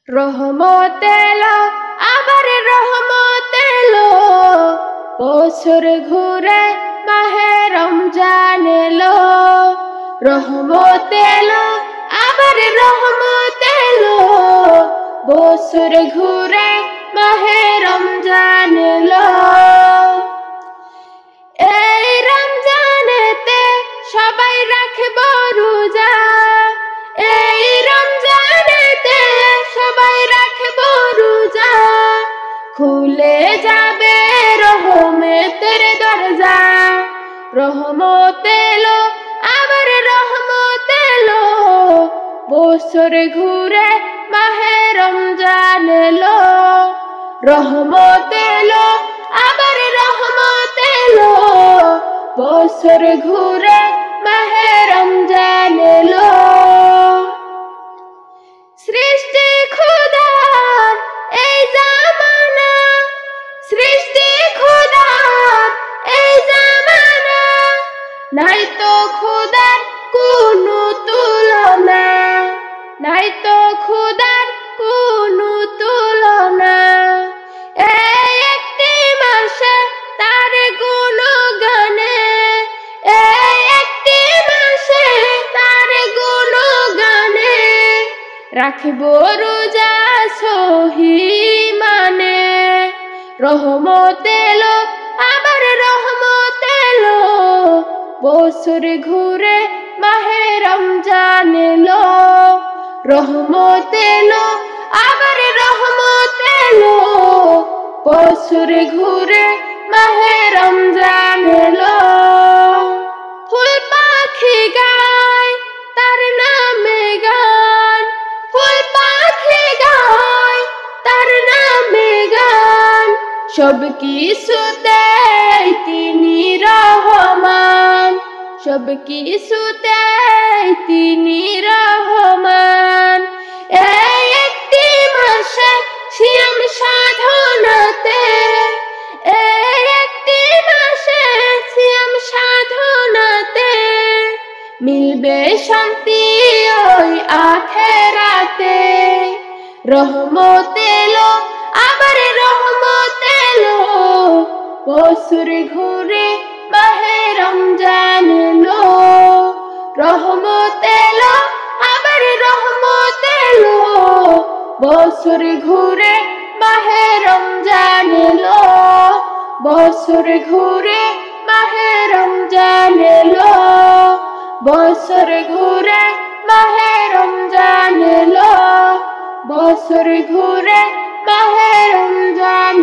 রহমত এলো, আবার রহমত এলো, বছর ঘুরে মাহে রমজান এলো। রহমত এলো, আবার রহমত এলো, বছর ঘুরে মাহে রমজান এলো। এই রমজানেতে সবাই রাখব রোজা, এই রমজানেতে সবাই রাখব রোজা, খুলে যাবে রহমতের দরজা। রহমত এলো, আবার রহমত এলো, বছর ঘুরে মাহে রমজান এলো। রহমত এলো, আবার রহমত এলো, বছর ঘুরে মাহে রমজান এলো। সৃষ্টি খোদার এই জামানা, সৃষ্টি খোদার এই জামানা, নাই তো খোদার কোনো তুলনা, নাই তো খোদার কোনো তুলনা। এই একটি মাসে তার গুণগানে, এই একটি মাসে তার গুণগানে, রাখব রোজা সহি মানে। রহমত এলো, আবার রহমত এলো, বছর ঘুরে মাহে রমজান এলো। রহমত এলো, আবার রহমত এলো, বছর ঘুরে মাহে রমজান এলো। ফুল পাখি গায় তার নামে গান, ফুল পাখি গায় তার নামে গান, সব কিছুতে তিনি রহমান, সব কিছুতে তিনি রহমান। এই একটি মাসে সিয়াম সাধনাতে, এই একটি মাসে সিয়াম সাধনাতে, মিলবে শান্তি ওই আখেরাতে। রহমত এলো, আবার রহমত এলো, বছর ঘুরে মাহে রমজান এলো। রহমত এলো, আবার রহমত এলো, বছর ঘুরে মাহে রমজান এলো। বছর ঘুরে মাহে রমজান এলো, বছর ঘুরে মাহে রমজান এলো, বছর ঘুরে মাহে রমজান